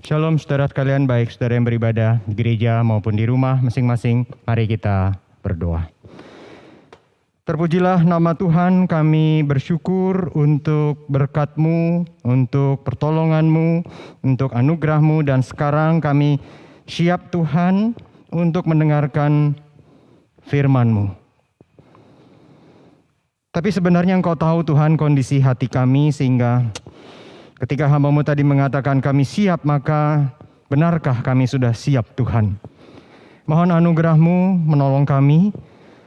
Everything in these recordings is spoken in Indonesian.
Shalom saudara sekalian, baik saudara yang beribadah di gereja maupun di rumah masing-masing. Mari kita berdoa. Terpujilah nama Tuhan, kami bersyukur untuk berkat-Mu, untuk pertolongan-Mu, untuk anugerah-Mu, dan sekarang kami siap Tuhan untuk mendengarkan firman-Mu. Tapi sebenarnya Engkau tahu Tuhan kondisi hati kami, sehingga ketika hamba-Mu tadi mengatakan kami siap, maka benarkah kami sudah siap Tuhan? Mohon anugerah-Mu menolong kami,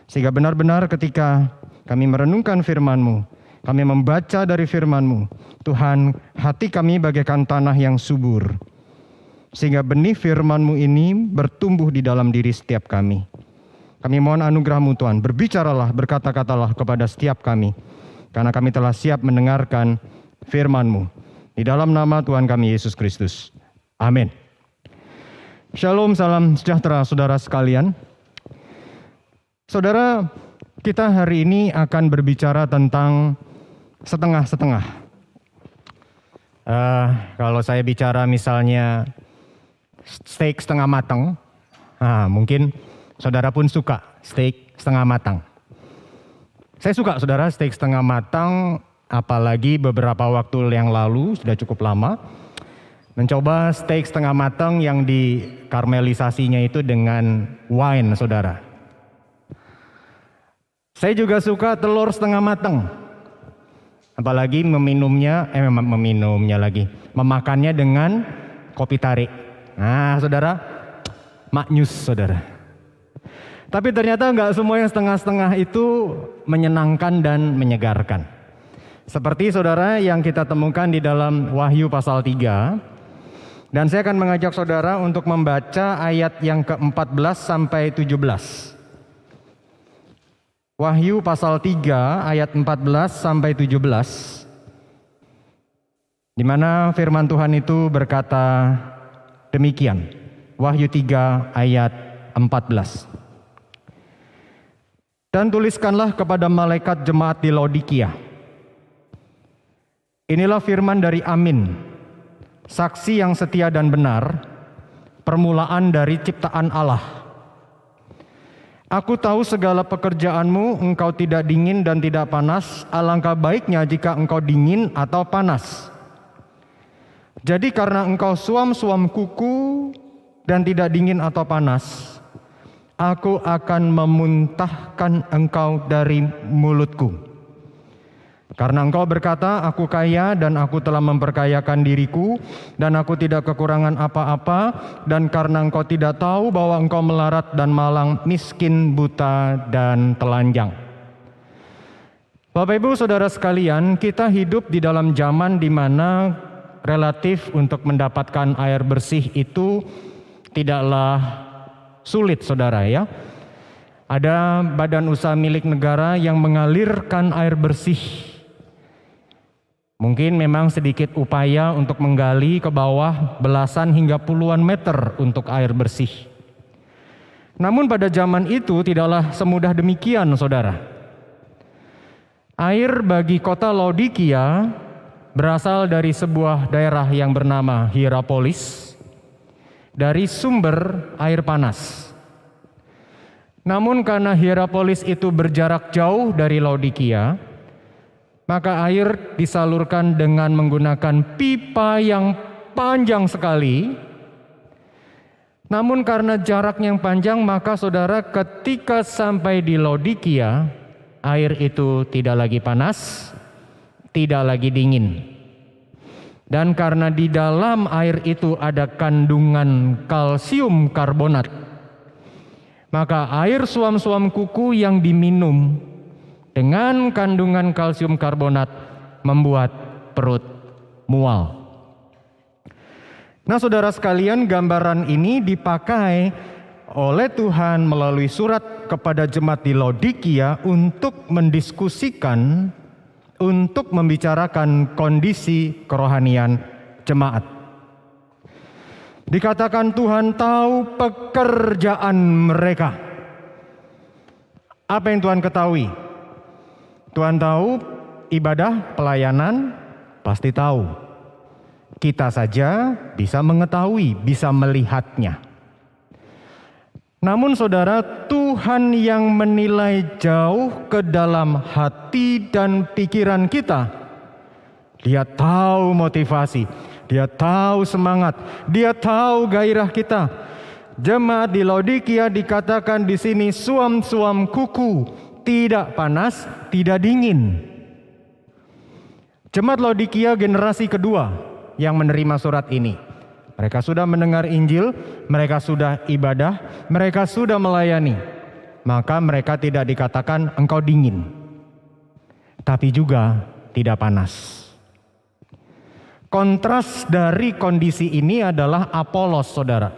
sehingga benar-benar ketika kami merenungkan firman-Mu, kami membaca dari firman-Mu, Tuhan, hati kami bagaikan tanah yang subur, sehingga benih firman-Mu ini bertumbuh di dalam diri setiap kami. Kami mohon anugerah-Mu Tuhan, berbicaralah, berkata-katalah kepada setiap kami, karena kami telah siap mendengarkan firman-Mu. Di dalam nama Tuhan kami Yesus Kristus. Amin. Shalom, salam sejahtera saudara sekalian. Saudara, kita hari ini akan berbicara tentang setengah-setengah. Kalau saya bicara misalnya steak setengah matang, mungkin saudara pun suka steak setengah matang. Saya suka saudara steak setengah matang. Apalagi beberapa waktu yang lalu, sudah cukup lama, mencoba steak setengah matang yang dikarmelisasinya itu dengan wine, saudara. Saya juga suka telur setengah matang. Apalagi memakannya dengan kopi tarik. Nah, saudara, maknyus, saudara. Tapi ternyata enggak semua yang setengah-setengah itu menyenangkan dan menyegarkan. Seperti saudara yang kita temukan di dalam Wahyu pasal 3. Dan saya akan mengajak saudara untuk membaca ayat yang ke-14 sampai 17. Wahyu pasal 3 ayat 14 sampai 17. Di mana firman Tuhan itu berkata demikian. Wahyu 3 ayat 14. Dan tuliskanlah kepada malaikat jemaat di Laodikia. Inilah firman dari Amin, saksi yang setia dan benar, permulaan dari ciptaan Allah. Aku tahu segala pekerjaanmu, engkau tidak dingin dan tidak panas, alangkah baiknya jika engkau dingin atau panas. Jadi karena engkau suam-suam kuku dan tidak dingin atau panas, aku akan memuntahkan engkau dari mulutku. Karena engkau berkata, aku kaya dan aku telah memperkayakan diriku, dan aku tidak kekurangan apa-apa, dan karena engkau tidak tahu bahwa engkau melarat dan malang, miskin, buta, dan telanjang. Bapak Ibu Saudara sekalian, kita hidup di dalam zaman di mana relatif untuk mendapatkan air bersih itu tidaklah sulit, saudara ya. Ada badan usaha milik negara yang mengalirkan air bersih. Mungkin memang sedikit upaya untuk menggali ke bawah belasan hingga puluhan meter untuk air bersih. Namun pada zaman itu tidaklah semudah demikian, saudara. Air bagi kota Laodikia berasal dari sebuah daerah yang bernama Hierapolis, dari sumber air panas. Namun karena Hierapolis itu berjarak jauh dari Laodikia, maka air disalurkan dengan menggunakan pipa yang panjang sekali. Namun karena jarak yang panjang, maka saudara ketika sampai di Laodikia, air itu tidak lagi panas, tidak lagi dingin. Dan karena di dalam air itu ada kandungan kalsium karbonat, maka air suam-suam kuku yang diminum dengan kandungan kalsium karbonat membuat perut mual. Nah, saudara sekalian, gambaran ini dipakai oleh Tuhan melalui surat kepada jemaat di Laodikia untuk mendiskusikan, untuk membicarakan kondisi kerohanian jemaat. Dikatakan Tuhan tahu pekerjaan mereka. Apa yang Tuhan ketahui? Tuhan tahu ibadah, pelayanan, pasti tahu. Kita saja bisa mengetahui, bisa melihatnya. Namun saudara, Tuhan yang menilai jauh ke dalam hati dan pikiran kita, Dia tahu motivasi, Dia tahu semangat, Dia tahu gairah kita. Jemaat di Laodikia dikatakan di sini suam-suam kuku, tidak panas, tidak dingin. Jemaat Laodikia generasi kedua yang menerima surat ini. Mereka sudah mendengar Injil, mereka sudah ibadah, mereka sudah melayani. Maka mereka tidak dikatakan engkau dingin, tapi juga tidak panas. Kontras dari kondisi ini adalah Apolos, saudara.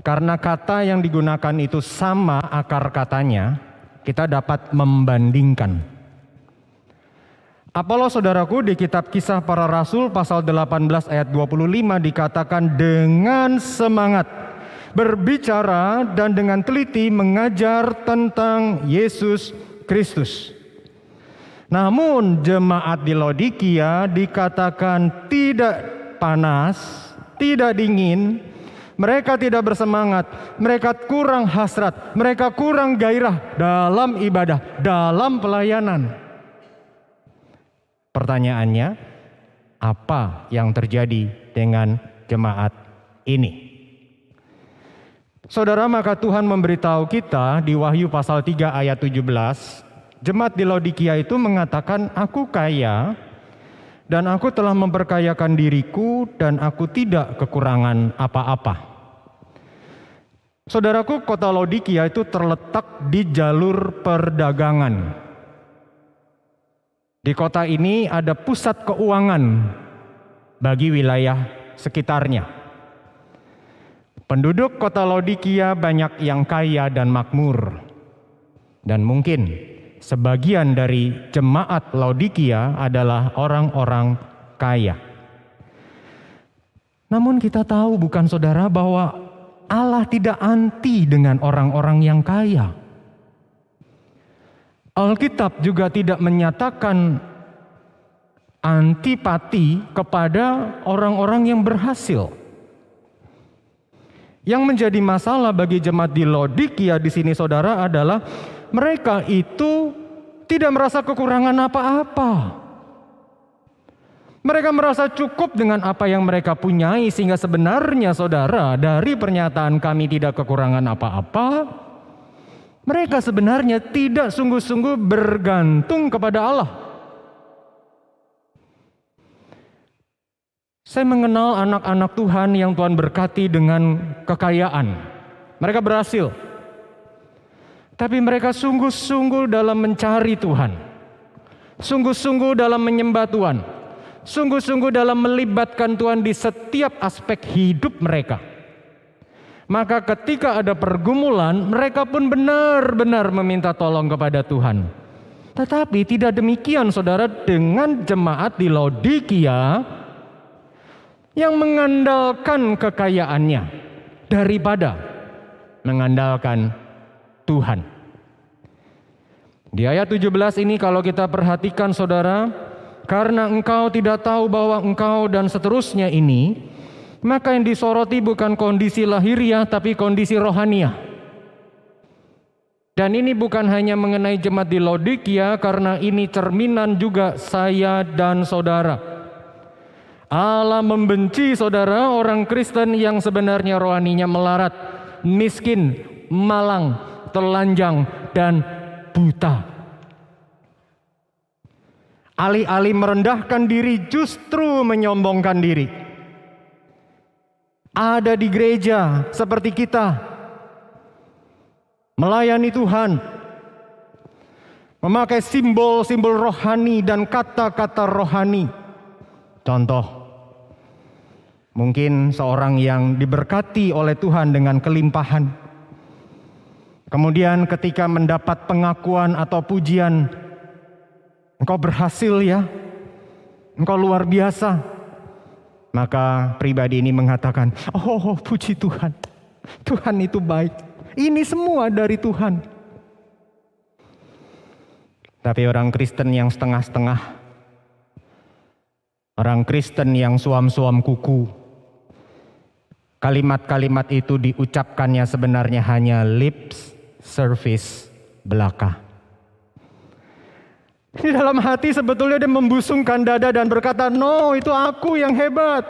Karena kata yang digunakan itu sama akar katanya, kita dapat membandingkan. Apolos, saudaraku, di kitab Kisah Para Rasul pasal 18 ayat 25 dikatakan dengan semangat berbicara dan dengan teliti mengajar tentang Yesus Kristus. Namun jemaat di Laodikia dikatakan tidak panas, tidak dingin, mereka tidak bersemangat, mereka kurang hasrat, mereka kurang gairah dalam ibadah, dalam pelayanan. Pertanyaannya, apa yang terjadi dengan jemaat ini? Saudara, maka Tuhan memberitahu kita di Wahyu pasal 3 ayat 17, jemaat di Laodikia itu mengatakan, aku kaya dan aku telah memperkayakan diriku dan aku tidak kekurangan apa-apa. Saudaraku, kota Laodikia itu terletak di jalur perdagangan. Di kota ini ada pusat keuangan bagi wilayah sekitarnya. Penduduk kota Laodikia banyak yang kaya dan makmur. Dan mungkin sebagian dari jemaat Laodikia adalah orang-orang kaya. Namun kita tahu, bukan saudara, bahwa Allah tidak anti dengan orang-orang yang kaya. Alkitab juga tidak menyatakan antipati kepada orang-orang yang berhasil. Yang menjadi masalah bagi jemaat di Laodikia di sini, saudara, adalah mereka itu tidak merasa kekurangan apa-apa. Mereka merasa cukup dengan apa yang mereka punyai, sehingga sebenarnya, saudara, dari pernyataan kami tidak kekurangan apa-apa, mereka sebenarnya tidak sungguh-sungguh bergantung kepada Allah. Saya mengenal anak-anak Tuhan yang Tuhan berkati dengan kekayaan. Mereka berhasil. Tapi mereka sungguh-sungguh dalam mencari Tuhan. Sungguh-sungguh dalam menyembah Tuhan. Sungguh-sungguh dalam melibatkan Tuhan di setiap aspek hidup mereka. Maka ketika ada pergumulan, mereka pun benar-benar meminta tolong kepada Tuhan. Tetapi tidak demikian, saudara, dengan jemaat di Laodikia yang mengandalkan kekayaannya daripada mengandalkan Tuhan. Di ayat 17 ini kalau kita perhatikan, saudara, karena engkau tidak tahu bahwa engkau dan seterusnya ini, maka yang disoroti bukan kondisi lahiriah, tapi kondisi rohaniah. Dan ini bukan hanya mengenai jemaat di Laodikia, karena ini cerminan juga saya dan saudara. Allah membenci, saudara, orang Kristen yang sebenarnya rohaninya melarat, miskin, malang, telanjang, dan buta. Alih-alih merendahkan diri, justru menyombongkan diri. Ada di gereja seperti kita, melayani Tuhan, memakai simbol-simbol rohani dan kata-kata rohani. Contoh, mungkin seorang yang diberkati oleh Tuhan dengan kelimpahan, kemudian ketika mendapat pengakuan atau pujian, engkau berhasil ya, engkau luar biasa. Maka pribadi ini mengatakan, oh puji Tuhan, Tuhan itu baik, ini semua dari Tuhan. Tapi orang Kristen yang setengah-setengah, Orang Kristen yang suam-suam kuku, kalimat-kalimat itu diucapkannya sebenarnya hanya lip service belaka. Di dalam hati sebetulnya dia membusungkan dada dan berkata, no, itu aku yang hebat.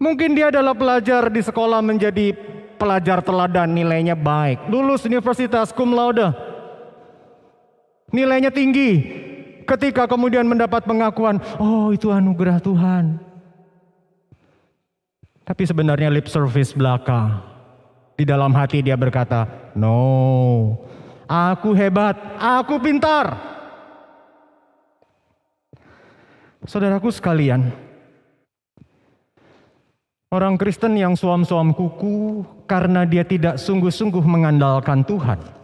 Mungkin dia adalah pelajar di sekolah menjadi pelajar teladan, nilainya baik, lulus universitas cum laude, nilainya tinggi. Ketika kemudian mendapat pengakuan, oh itu anugerah Tuhan. Tapi sebenarnya lip service belaka. Di dalam hati dia berkata, no, aku hebat, aku pintar. Saudaraku sekalian, orang Kristen yang suam-suam kuku karena dia tidak sungguh-sungguh mengandalkan Tuhan.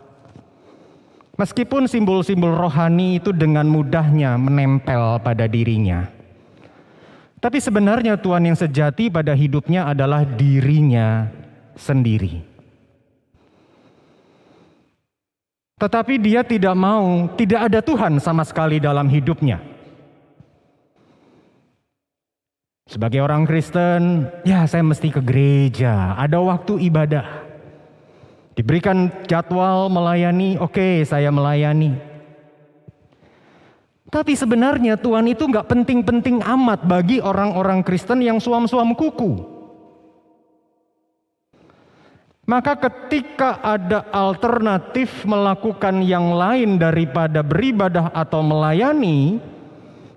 Meskipun simbol-simbol rohani itu dengan mudahnya menempel pada dirinya. Tapi sebenarnya Tuhan yang sejati pada hidupnya adalah dirinya sendiri. Tetapi dia tidak ada Tuhan sama sekali dalam hidupnya. Sebagai orang Kristen, ya saya mesti ke gereja, ada waktu ibadah. Diberikan jadwal melayani, oke, saya melayani. Tapi sebenarnya Tuhan itu nggak penting-penting amat bagi orang-orang Kristen yang suam-suam kuku. Maka ketika ada alternatif melakukan yang lain daripada beribadah atau melayani,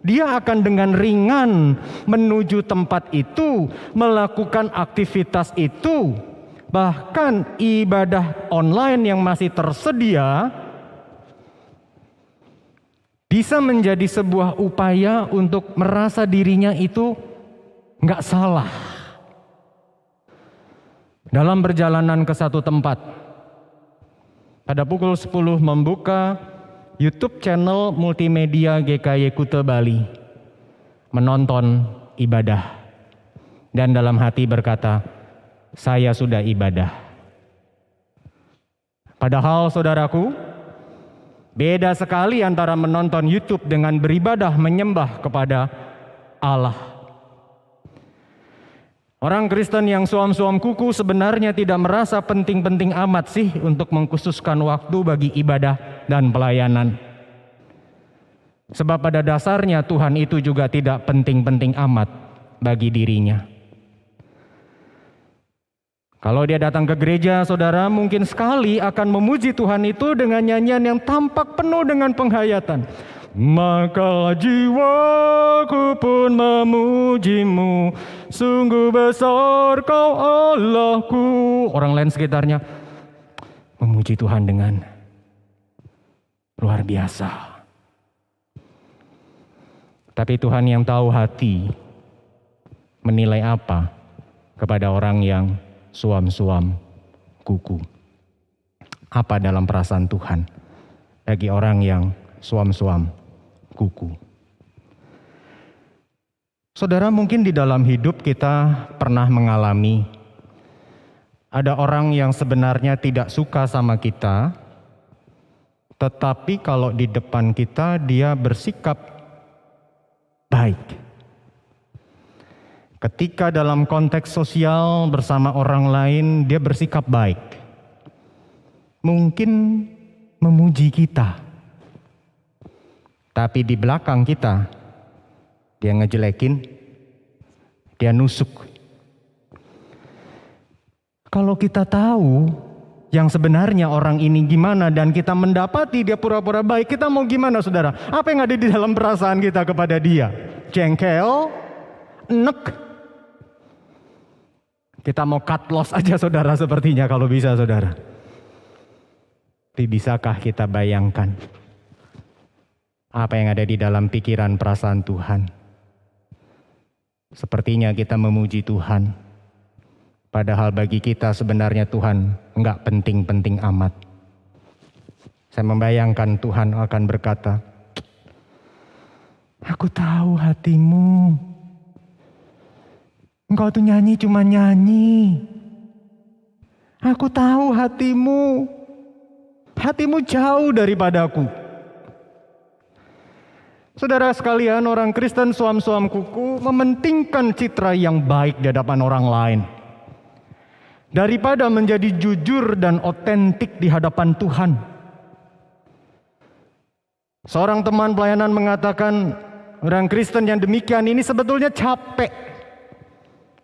dia akan dengan ringan menuju tempat itu, melakukan aktivitas itu. Bahkan ibadah online yang masih tersedia bisa menjadi sebuah upaya untuk merasa dirinya itu nggak salah. Dalam perjalanan ke satu tempat, pada pukul 10 membuka YouTube channel multimedia GKY Kuta Bali, menonton ibadah, dan dalam hati berkata, saya sudah ibadah. Padahal saudaraku, beda sekali antara menonton YouTube dengan beribadah menyembah kepada Allah. Orang Kristen yang suam-suam kuku sebenarnya tidak merasa penting-penting amat sih untuk mengkhususkan waktu bagi ibadah dan pelayanan. Sebab pada dasarnya Tuhan itu juga tidak penting-penting amat bagi dirinya. Kalau dia datang ke gereja, saudara mungkin sekali akan memuji Tuhan itu dengan nyanyian yang tampak penuh dengan penghayatan. Maka jiwaku pun memujimu, sungguh besar kau Allahku. Orang lain sekitarnya memuji Tuhan dengan luar biasa. Tapi Tuhan yang tahu hati menilai apa kepada orang yang suam-suam kuku. Apa dalam perasaan Tuhan bagi orang yang suam-suam kuku? Saudara, mungkin di dalam hidup kita pernah mengalami ada orang yang sebenarnya tidak suka sama kita, tetapi kalau di depan kita dia bersikap baik. Ketika dalam konteks sosial bersama orang lain, dia bersikap baik. Mungkin memuji kita. Tapi di belakang kita, dia ngejelekin, dia nusuk. Kalau kita tahu yang sebenarnya orang ini gimana dan kita mendapati dia pura-pura baik, kita mau gimana saudara? Apa yang ada di dalam perasaan kita kepada dia? Jengkel? Enek? Kita mau cut loss aja saudara sepertinya kalau bisa saudara. Tapi bisakah kita bayangkan apa yang ada di dalam pikiran perasaan Tuhan? Sepertinya kita memuji Tuhan. Padahal bagi kita sebenarnya Tuhan enggak penting-penting amat. Saya membayangkan Tuhan akan berkata, aku tahu hatimu. Engkau tuh nyanyi cuma nyanyi. Aku tahu hatimu. Hatimu jauh daripadaku. Saudara sekalian, orang Kristen suam-suam kuku mementingkan citra yang baik di hadapan orang lain daripada menjadi jujur dan otentik di hadapan Tuhan. Seorang teman pelayanan mengatakan, orang Kristen yang demikian ini sebetulnya capek,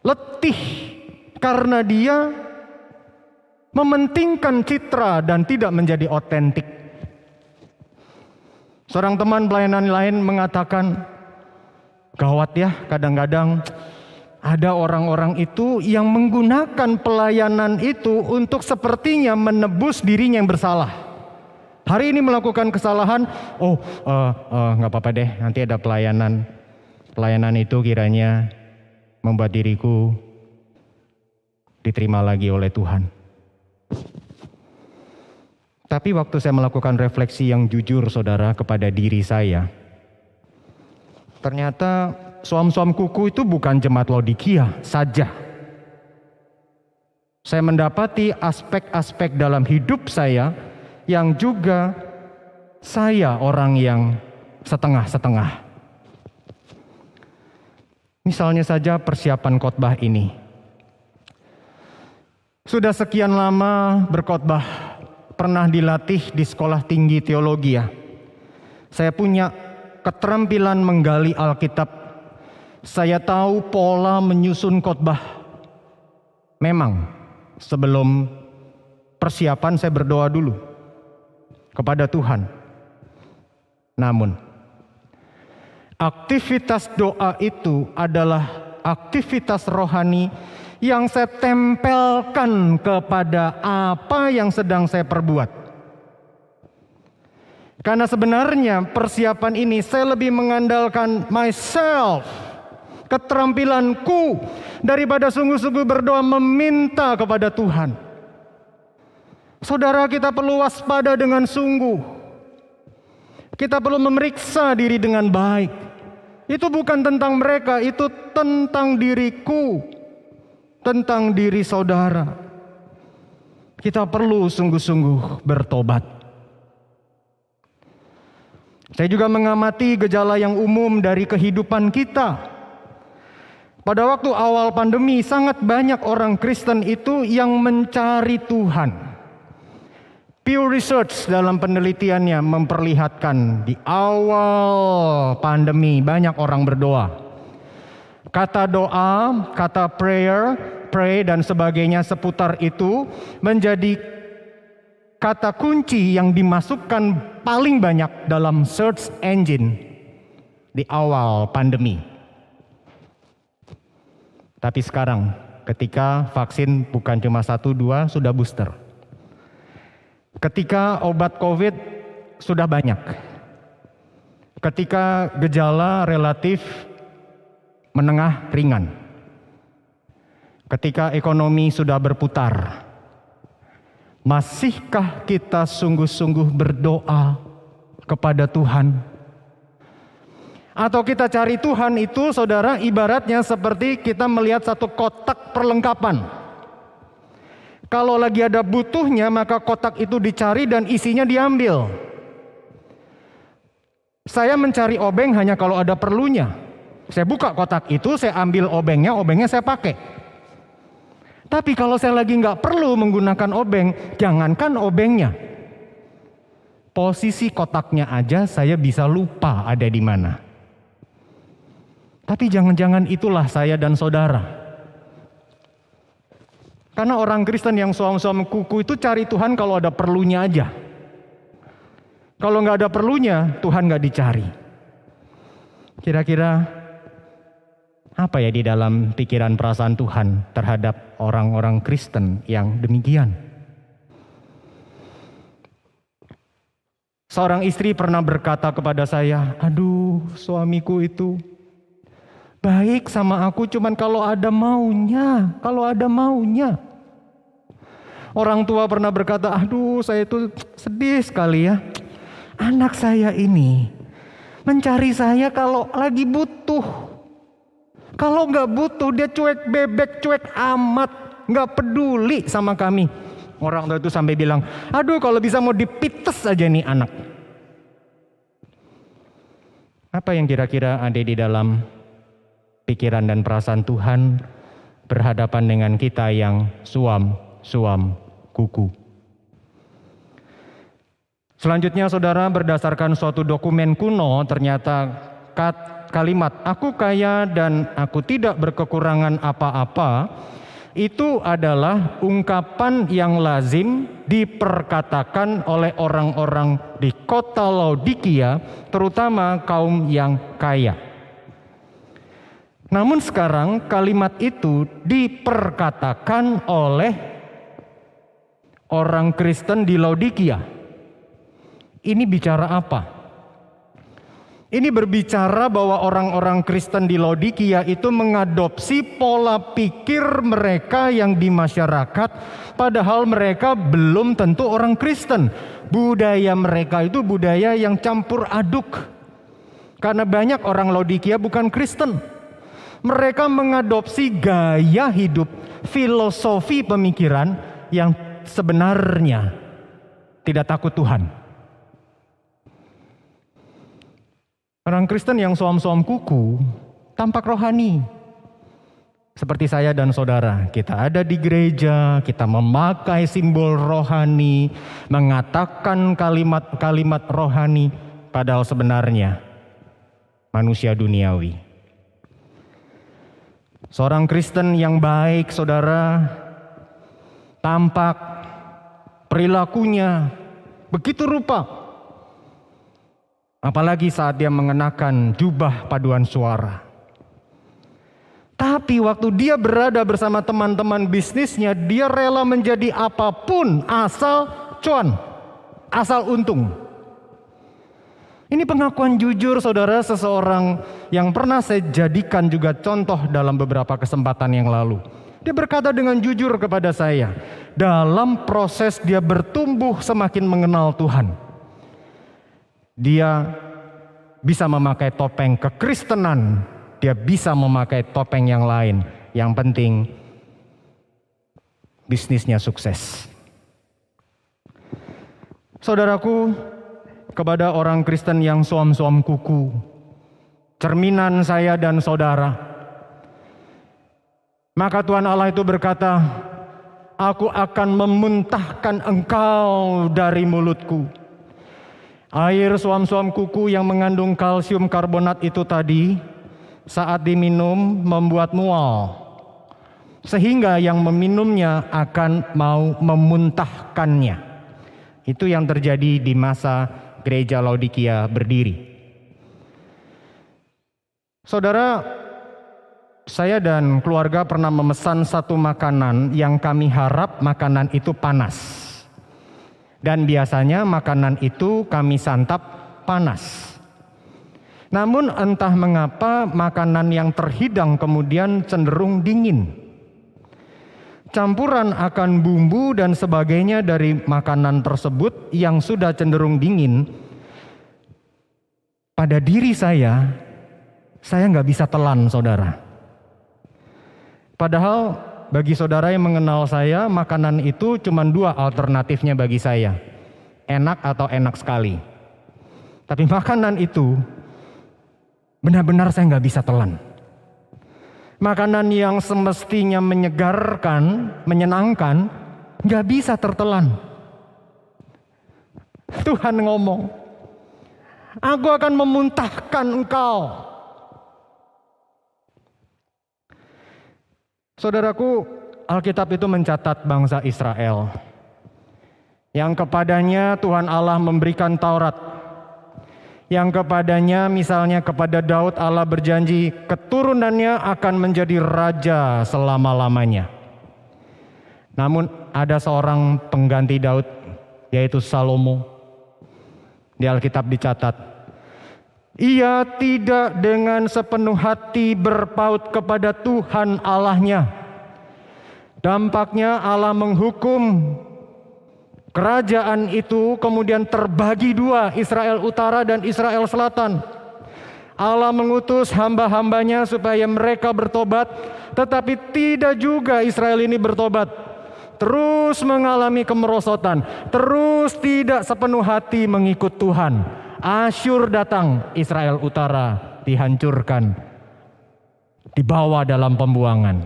letih, karena dia mementingkan citra dan tidak menjadi otentik. Seorang teman pelayanan lain mengatakan, gawat ya, kadang-kadang ada orang-orang itu yang menggunakan pelayanan itu untuk sepertinya menebus dirinya yang bersalah. Hari ini melakukan kesalahan, nggak apa-apa deh, nanti ada pelayanan. Pelayanan itu kiranya membuat diriku diterima lagi oleh Tuhan. Tapi waktu saya melakukan refleksi yang jujur, saudara, kepada diri saya, ternyata suam-suam kuku itu bukan jemaat Laodikia saja. Saya mendapati aspek-aspek dalam hidup saya yang juga saya orang yang setengah-setengah. Misalnya saja persiapan khotbah ini. Sudah sekian lama berkhotbah, pernah dilatih di sekolah tinggi teologi ya. Saya punya keterampilan menggali Alkitab. Saya tahu pola menyusun khotbah. Memang sebelum persiapan saya berdoa dulu kepada Tuhan. Namun aktivitas doa itu adalah aktivitas rohani yang saya tempelkan kepada apa yang sedang saya perbuat. Karena sebenarnya persiapan ini saya lebih mengandalkan myself, keterampilanku, daripada sungguh-sungguh berdoa meminta kepada Tuhan. Saudara, kita perlu waspada dengan sungguh. Kita perlu memeriksa diri dengan baik. Itu bukan tentang mereka, itu tentang diriku, tentang diri saudara. Kita perlu sungguh-sungguh bertobat. Saya juga mengamati gejala yang umum dari kehidupan kita. Pada waktu awal pandemi, sangat banyak orang Kristen itu yang mencari Tuhan. Pew Research dalam penelitiannya memperlihatkan di awal pandemi banyak orang berdoa. Kata doa, kata pray dan sebagainya seputar itu menjadi kata kunci yang dimasukkan paling banyak dalam search engine di awal pandemi. Tapi sekarang ketika vaksin bukan cuma 1, 2, sudah booster. Ketika obat COVID sudah banyak. Ketika gejala relatif menengah ringan. Ketika ekonomi sudah berputar. Masihkah kita sungguh-sungguh berdoa kepada Tuhan? Atau kita cari Tuhan itu, saudara, ibaratnya seperti kita melihat satu kotak perlengkapan. Kalau lagi ada butuhnya, maka kotak itu dicari dan isinya diambil. Saya mencari obeng hanya kalau ada perlunya. Saya buka kotak itu, saya ambil obengnya saya pakai. Tapi kalau saya lagi nggak perlu menggunakan obeng, jangankan obengnya. Posisi kotaknya aja saya bisa lupa ada di mana. Tapi jangan-jangan itulah saya dan saudara. Karena orang Kristen yang suam-suam kuku itu cari Tuhan kalau ada perlunya aja. Kalau nggak ada perlunya, Tuhan nggak dicari. Kira-kira apa ya di dalam pikiran perasaan Tuhan terhadap orang-orang Kristen yang demikian? Seorang istri pernah berkata kepada saya, aduh suamiku itu baik sama aku cuman kalau ada maunya. Orang tua pernah berkata, aduh saya itu sedih sekali ya. Anak saya ini mencari saya kalau lagi butuh. Kalau nggak butuh dia cuek bebek, cuek amat, nggak peduli sama kami. Orang tua itu sampai bilang, aduh kalau bisa mau dipites aja nih anak. Apa yang kira-kira ada di dalam pikiran dan perasaan Tuhan berhadapan dengan kita yang suam kuku? Selanjutnya saudara, berdasarkan suatu dokumen kuno ternyata kalimat "aku kaya dan aku tidak berkekurangan apa-apa" itu adalah ungkapan yang lazim diperkatakan oleh orang-orang di kota Laodikia, terutama kaum yang kaya. Namun sekarang kalimat itu diperkatakan oleh orang Kristen di Laodikia. Ini bicara apa? Ini berbicara bahwa orang-orang Kristen di Laodikia itu mengadopsi pola pikir mereka yang di masyarakat, padahal mereka belum tentu orang Kristen. Budaya mereka itu budaya yang campur aduk. Karena banyak orang Laodikia bukan Kristen. Mereka mengadopsi gaya hidup, filosofi pemikiran yang sebenarnya tidak takut Tuhan. Orang Kristen yang suam-suam kuku tampak rohani. Seperti saya dan saudara, kita ada di gereja, kita memakai simbol rohani, mengatakan kalimat-kalimat rohani, padahal sebenarnya manusia duniawi. Seorang Kristen yang baik, saudara, tampak perilakunya begitu rupa. Apalagi saat dia mengenakan jubah paduan suara. Tapi waktu dia berada bersama teman-teman bisnisnya, dia rela menjadi apapun asal cuan, asal untung. Ini pengakuan jujur saudara seseorang yang pernah saya jadikan juga contoh dalam beberapa kesempatan yang lalu. Dia berkata dengan jujur kepada saya, dalam proses dia bertumbuh semakin mengenal Tuhan, dia bisa memakai topeng kekristenan, dia bisa memakai topeng yang lain. Yang penting bisnisnya sukses. Saudaraku, kepada orang Kristen yang suam-suam kuku, cerminan saya dan saudara, maka Tuhan Allah itu berkata, "Aku akan memuntahkan engkau dari mulutku." Air suam-suam kuku yang mengandung kalsium karbonat itu tadi saat diminum membuat mual, sehingga yang meminumnya akan mau memuntahkannya. Itu yang terjadi di masa gereja Laodikia berdiri. Saudara, saya dan keluarga pernah memesan satu makanan yang kami harap makanan itu panas. Dan biasanya makanan itu kami santap panas. Namun entah mengapa makanan yang terhidang kemudian cenderung dingin. Campuran akan bumbu dan sebagainya dari makanan tersebut yang sudah cenderung dingin, pada diri saya nggak bisa telan, saudara. Padahal bagi saudara yang mengenal saya, makanan itu cuma dua alternatifnya bagi saya. Enak atau enak sekali. Tapi makanan itu benar-benar saya nggak bisa telan. Makanan yang semestinya menyegarkan, menyenangkan, nggak bisa tertelan. Tuhan ngomong, "Aku akan memuntahkan engkau." Saudaraku, Alkitab itu mencatat bangsa Israel yang kepadanya Tuhan Allah memberikan Taurat, yang kepadanya misalnya kepada Daud Allah berjanji keturunannya akan menjadi raja selama-lamanya. Namun ada seorang pengganti Daud, yaitu Salomo. Di Alkitab dicatat, ia tidak dengan sepenuh hati berpaut kepada Tuhan Allahnya. Dampaknya Allah menghukum kerajaan itu, kemudian terbagi dua, Israel Utara dan Israel Selatan. Allah mengutus hamba-hambanya supaya mereka bertobat, tetapi tidak juga Israel ini bertobat. Terus mengalami kemerosotan, terus tidak sepenuh hati mengikut Tuhan. Asyur datang, Israel Utara dihancurkan, dibawa dalam pembuangan.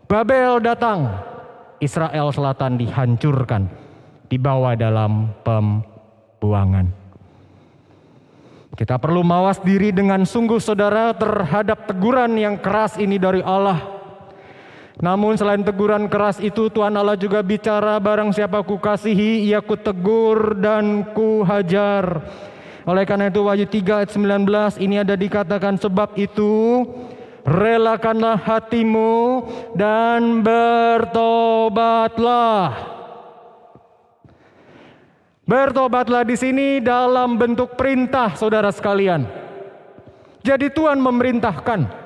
Babel datang, Israel Selatan dihancurkan, dibawa dalam pembuangan. Kita perlu mawas diri dengan sungguh saudara terhadap teguran yang keras ini dari Allah. Namun selain teguran keras itu, Tuhan Allah juga bicara, barang siapa ku kasihi, ia ku tegur dan ku hajar. Oleh karena itu Wahyu 3 ayat 19 ini ada dikatakan, sebab itu relakanlah hatimu dan bertobatlah. Bertobatlah di sini dalam bentuk perintah, saudara sekalian. Jadi Tuhan memerintahkan.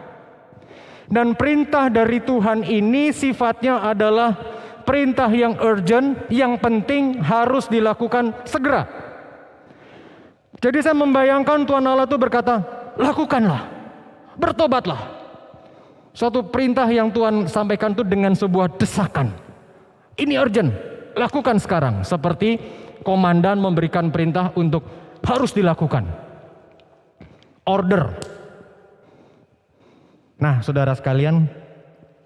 Dan perintah dari Tuhan ini sifatnya adalah perintah yang urgent, yang penting, harus dilakukan segera. Jadi saya membayangkan Tuhan Allah itu berkata, lakukanlah, bertobatlah. Suatu perintah yang Tuhan sampaikan itu dengan sebuah desakan. Ini urgent, lakukan sekarang. Seperti komandan memberikan perintah untuk harus dilakukan. Order. Nah, saudara sekalian,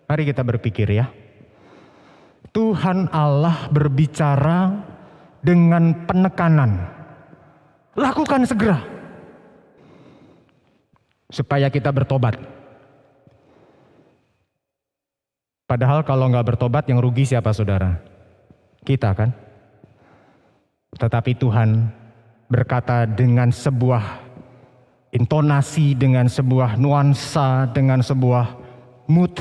mari kita berpikir ya. Tuhan Allah berbicara dengan penekanan. Lakukan segera. Supaya kita bertobat. Padahal kalau nggak bertobat yang rugi siapa saudara? Kita kan? Tetapi Tuhan berkata dengan sebuah intonasi, dengan sebuah nuansa, dengan sebuah mood.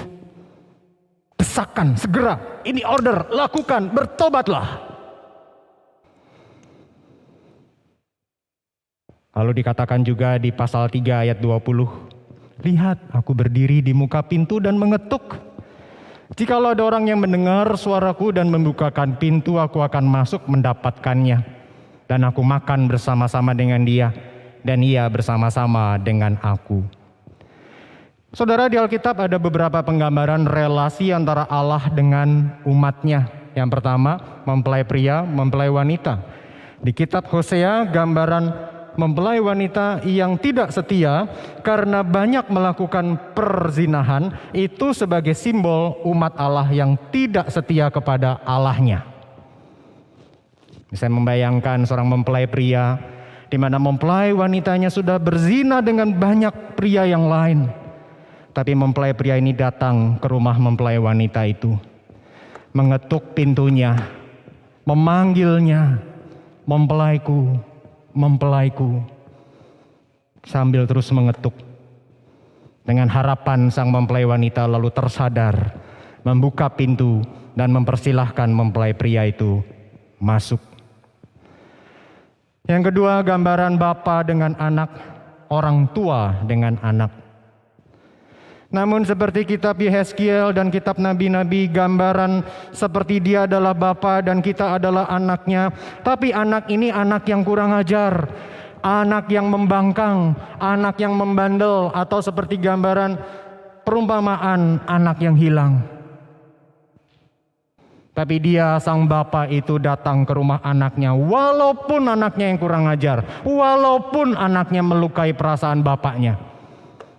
Desakan, segera, ini order, lakukan, bertobatlah. Lalu dikatakan juga di pasal 3 ayat 20, lihat aku berdiri di muka pintu dan mengetuk. Jikalau ada orang yang mendengar suaraku dan membukakan pintu, aku akan masuk mendapatkannya. Dan aku makan bersama-sama dengan dia, dan ia bersama-sama dengan aku. Saudara, di Alkitab ada beberapa penggambaran relasi antara Allah dengan umatnya. Yang pertama, mempelai pria, mempelai wanita. Di kitab Hosea, gambaran mempelai wanita yang tidak setia karena banyak melakukan perzinahan, itu sebagai simbol umat Allah yang tidak setia kepada Allahnya. Saya membayangkan seorang mempelai pria di mana mempelai wanitanya sudah berzina dengan banyak pria yang lain. Tapi mempelai pria ini datang ke rumah mempelai wanita itu, mengetuk pintunya, memanggilnya, mempelaiku, mempelaiku, sambil terus mengetuk. Dengan harapan sang mempelai wanita lalu tersadar, membuka pintu dan mempersilahkan mempelai pria itu masuk. Yang kedua, gambaran bapa dengan anak, orang tua dengan anak. Namun seperti kitab Yehezkiel dan kitab nabi-nabi, gambaran seperti dia adalah bapa dan kita adalah anaknya. Tapi anak ini anak yang kurang ajar, anak yang membangkang, anak yang membandel, atau seperti gambaran perumpamaan anak yang hilang. Tapi dia, sang bapa itu datang ke rumah anaknya, walaupun anaknya yang kurang ajar, walaupun anaknya melukai perasaan bapaknya,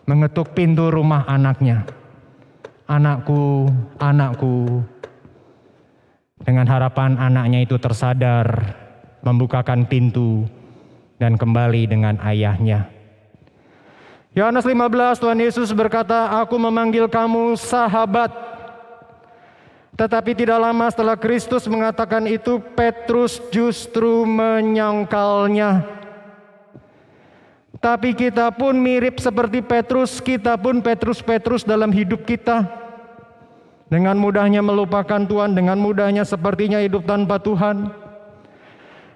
mengetuk pintu rumah anaknya. Anakku, anakku. Dengan harapan anaknya itu tersadar, membukakan pintu, dan kembali dengan ayahnya. Yohanes 15, Tuhan Yesus berkata, aku memanggil kamu sahabat. Tetapi tidak lama setelah Kristus mengatakan itu, Petrus justru menyangkalnya. Tapi kita pun mirip seperti Petrus, kita pun Petrus dalam hidup kita. Dengan mudahnya melupakan Tuhan, dengan mudahnya sepertinya hidup tanpa Tuhan.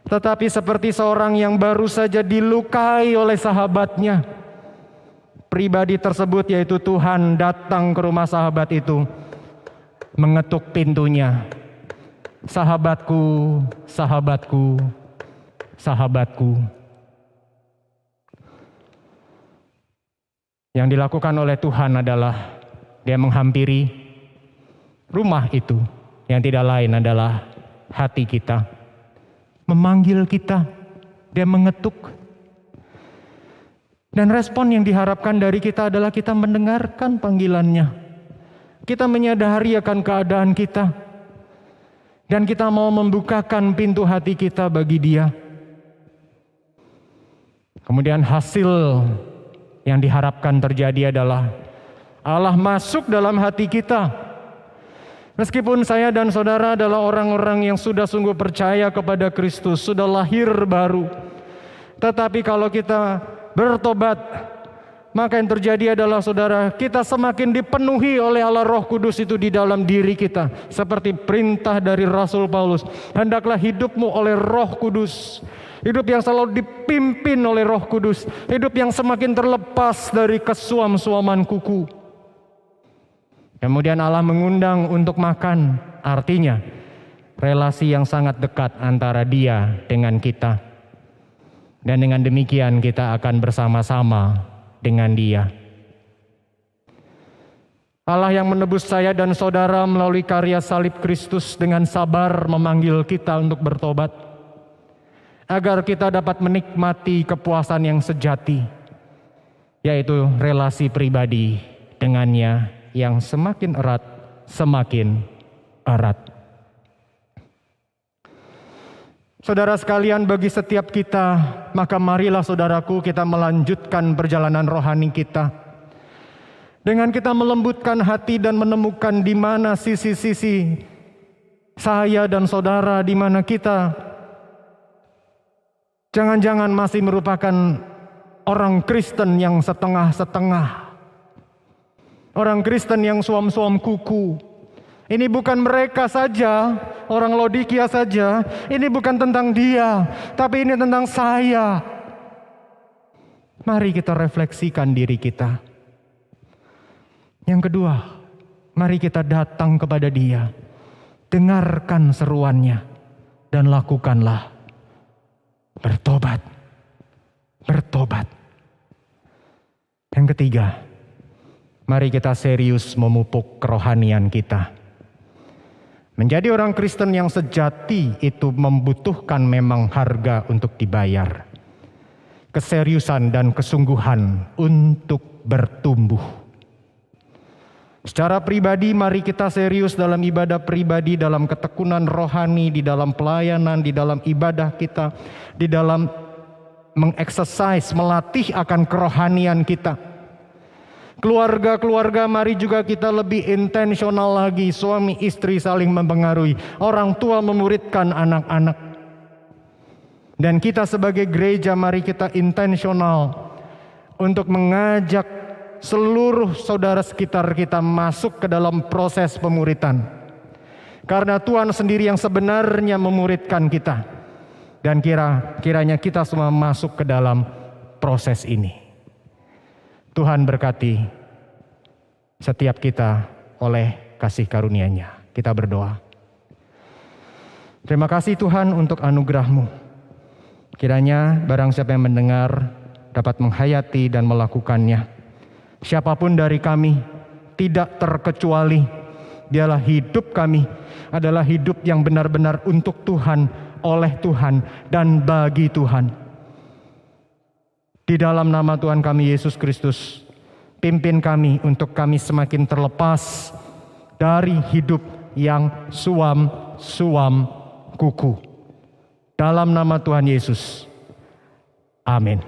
Tetapi seperti seorang yang baru saja dilukai oleh sahabatnya, pribadi tersebut yaitu Tuhan datang ke rumah sahabat itu, mengetuk pintunya. Sahabatku, sahabatku, sahabatku. Yang dilakukan oleh Tuhan adalah dia menghampiri rumah itu, yang tidak lain adalah hati kita. Memanggil kita, dia mengetuk. Dan respon yang diharapkan dari kita adalah kita mendengarkan panggilannya. Kita menyadari akan keadaan kita. Dan kita mau membukakan pintu hati kita bagi Dia. Kemudian hasil yang diharapkan terjadi adalah Allah masuk dalam hati kita. Meskipun saya dan saudara adalah orang-orang yang sudah sungguh percaya kepada Kristus, sudah lahir baru. Tetapi kalau kita bertobat, maka yang terjadi adalah saudara, kita semakin dipenuhi oleh Allah Roh Kudus itu di dalam diri kita. Seperti perintah dari Rasul Paulus, hendaklah hidupmu oleh Roh Kudus. Hidup yang selalu dipimpin oleh Roh Kudus. Hidup yang semakin terlepas dari kesuam-suaman kuku. Kemudian Allah mengundang untuk makan. Artinya relasi yang sangat dekat antara Dia dengan kita. Dan dengan demikian kita akan bersama-sama dengan Dia. Allah yang menebus saya dan saudara melalui karya salib Kristus dengan sabar memanggil kita untuk bertobat. Agar kita dapat menikmati kepuasan yang sejati. Yaitu relasi pribadi dengannya yang semakin erat, semakin erat. Saudara sekalian, bagi setiap kita, maka marilah saudaraku kita melanjutkan perjalanan rohani kita. Dengan kita melembutkan hati dan menemukan di mana sisi-sisi saya dan saudara, di mana kita jangan-jangan masih merupakan orang Kristen yang setengah-setengah. Orang Kristen yang suam-suam kuku. Ini bukan mereka saja, orang Laodikia saja. Ini bukan tentang dia, tapi ini tentang saya. Mari kita refleksikan diri kita. Yang kedua, mari kita datang kepada Dia. Dengarkan seruannya dan lakukanlah. Bertobat. Bertobat. Yang ketiga, mari kita serius memupuk kerohanian kita. Menjadi orang Kristen yang sejati itu membutuhkan memang harga untuk dibayar. Keseriusan dan kesungguhan untuk bertumbuh. Secara pribadi mari kita serius dalam ibadah pribadi, dalam ketekunan rohani, di dalam pelayanan, di dalam ibadah kita, di dalam mengeksersis, melatih akan kerohanian kita. Keluarga-keluarga mari juga kita lebih intensional lagi. Suami istri saling mempengaruhi. Orang tua memuridkan anak-anak. Dan kita sebagai gereja mari kita intensional untuk mengajak seluruh saudara sekitar kita masuk ke dalam proses pemuritan. Karena Tuhan sendiri yang sebenarnya memuridkan kita. Dan kiranya kita semua masuk ke dalam proses ini. Tuhan berkati setiap kita oleh kasih karunia-Nya. Kita berdoa. Terima kasih Tuhan untuk anugerah-Mu. Kiranya barang siapa yang mendengar dapat menghayati dan melakukannya. Siapapun dari kami tidak terkecuali, dialah hidup kami adalah hidup yang benar-benar untuk Tuhan, oleh Tuhan, dan bagi Tuhan. Di dalam nama Tuhan kami Yesus Kristus, pimpin kami untuk kami semakin terlepas dari hidup yang suam-suam kuku. Dalam nama Tuhan Yesus. Amin.